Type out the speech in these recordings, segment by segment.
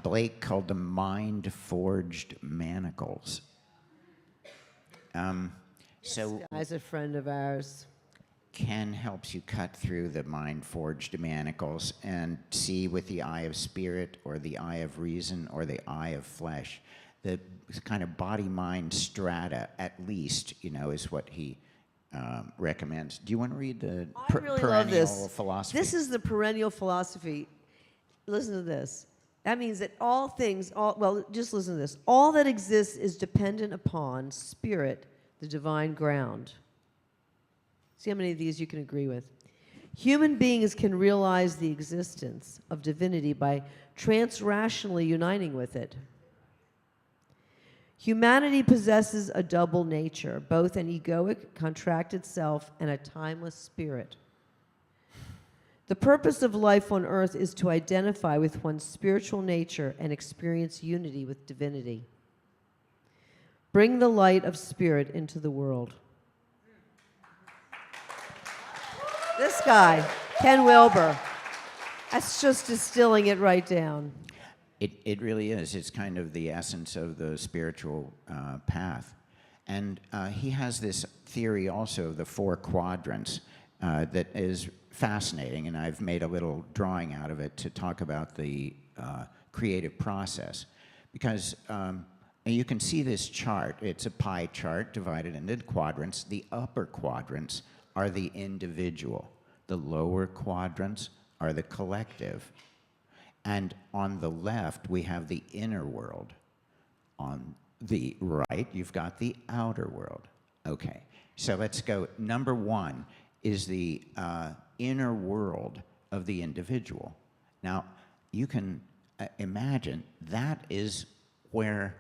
Blake called them mind-forged manacles. So This guy's a friend of ours. Ken helps you cut through the mind-forged manacles and see with the eye of spirit or the eye of reason or the eye of flesh. The kind of body-mind strata, at least, is what he recommends. Do you want to read the perennial philosophy? This is the perennial philosophy. Listen to this. That means that all things, just listen to this. All that exists is dependent upon spirit, the divine ground. See how many of these you can agree with. Human beings can realize the existence of divinity by trans-rationally uniting with it. Humanity possesses a double nature, both an egoic, contracted self and a timeless spirit. The purpose of life on earth is to identify with one's spiritual nature and experience unity with divinity. Bring the light of spirit into the world. This guy, Ken Uilber, that's just distilling it right down. It really is. It's kind of the essence of the spiritual path. And he has this theory also of the 4 quadrants that is fascinating, and I've made a little drawing out of it to talk about the creative process. Because you can see this chart. It's a pie chart divided into quadrants. The upper quadrants are the individual. The lower quadrants are the collective. And on the left, we have the inner world. On the right, you've got the outer world. Okay, so let's go. Number 1 is the inner world of the individual. Now, you can imagine that's where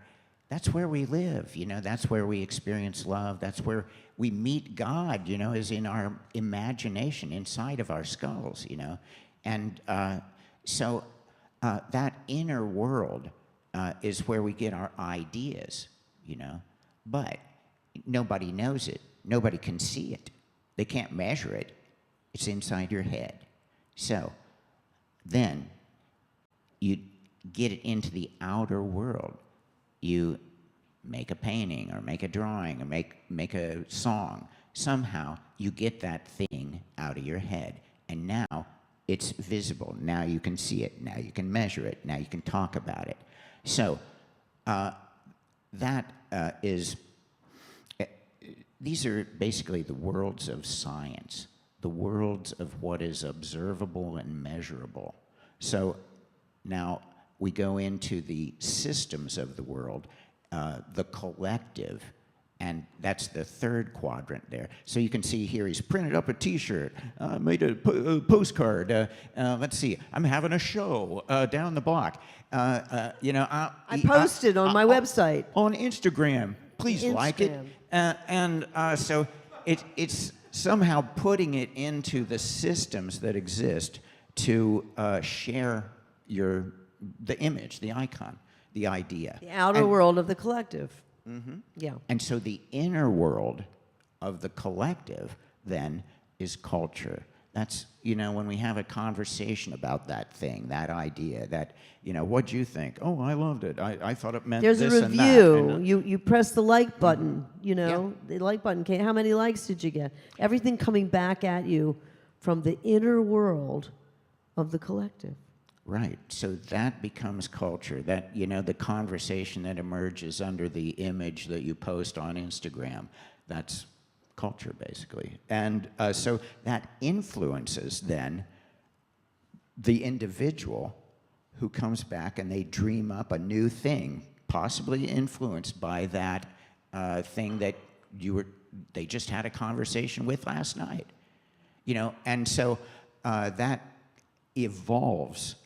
we live, that's where we experience love, that's where we meet God, is in our imagination, inside of our skulls, And so that inner world is where we get our ideas, but nobody knows it. Nobody can see it. They can't measure it. It's inside your head. So then you get it into the outer world. You make a painting or make a drawing or make a song. Somehow you get that thing out of your head, and now it's visible. Now you can see it. Now you can measure it. Now you can talk about it. So these are basically the worlds of science, the worlds of what is observable and measurable. So now we go into the systems of the world, the collective, and that's the 3rd quadrant there. So you can see here he's printed up a T-shirt, made a postcard. Let's see, I'm having a show down the block. I posted on my website. On Instagram. Please like it. So it's somehow putting it into the systems that exist to share the image, the icon, the idea. The outer world of the collective. Mm-hmm. Yeah. And so the inner world of the collective then is culture. That's, when we have a conversation about that thing, that idea, that, what'd you think? Oh, I loved it. I thought it meant There's this a and that. review. You press the like button, Yeah. The like button. How many likes did you get? Everything coming back at you from the inner world of the collective. Right. So that becomes culture. That, the conversation that emerges under the image that you post on Instagram, that's culture, basically. And so that influences, then, the individual who comes back and they dream up a new thing, possibly influenced by that thing that they just had a conversation with last night. And so that evolves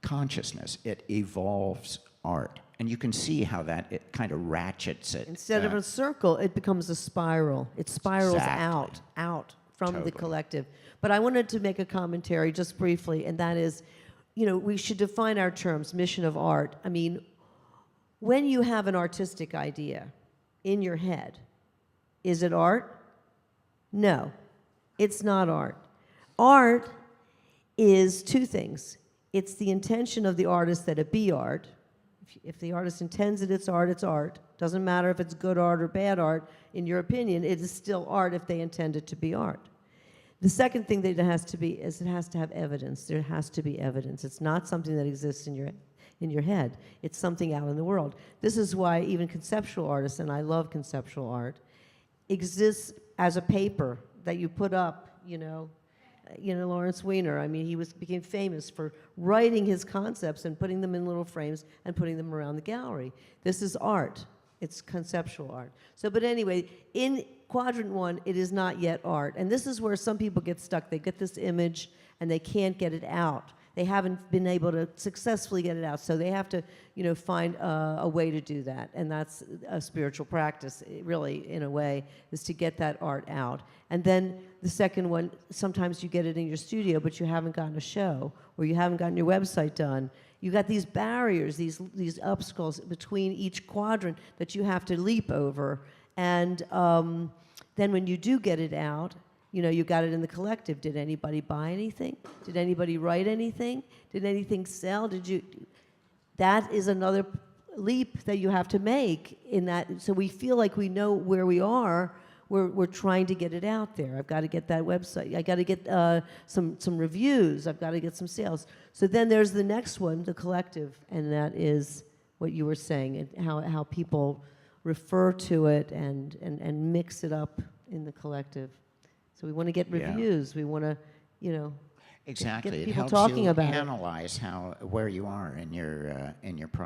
consciousness. It evolves art. And you can see how it kind of ratchets it. Instead of a circle, it becomes a spiral. It spirals Exactly. out from Totally. the collective. But I wanted to make a commentary just briefly, and that is, we should define our terms, mission of art. I mean, when you have an artistic idea in your head, is it art? No, it's not art. Art is 2 things. it's the intention of the artist that it be art. If the artist intends it, it's art, it's art. Doesn't matter if it's good art or bad art. In your opinion, it is still art if they intend it to be art. The second thing that it has to be is it has to have evidence. There has to be evidence. It's not something that exists in your head. It's something out in the world. This is why even conceptual artists, and I love conceptual art, exists as a paper that you put up, Lawrence Weiner, I mean, he became famous for writing his concepts and putting them in little frames and putting them around the gallery. This is art. It's conceptual art. So, but anyway, in quadrant 1, it is not yet art. And this is where some people get stuck. They get this image and they can't get it out. They haven't been able to successfully get it out. So they have to, find a way to do that. And that's a spiritual practice, really, in a way, is to get that art out. And then the second one, sometimes you get it in your studio, but you haven't gotten a show, or you haven't gotten your website done. You got these barriers, these obstacles between each quadrant that you have to leap over. And then when you do get it out, you got it in the collective. Did anybody buy anything? Did anybody write anything? Did anything sell? That is another leap that you have to make in that. So we feel like we know where we are. We're trying to get it out there. I've got to get that website. I got to get some reviews. I've got to get some sales. So then there's the next one, the collective, and that is what you were saying, and how people refer to it and mix it up in the collective. So we want to get reviews. We want to, Exactly. get It people helps talking you about it. analyze where you are in your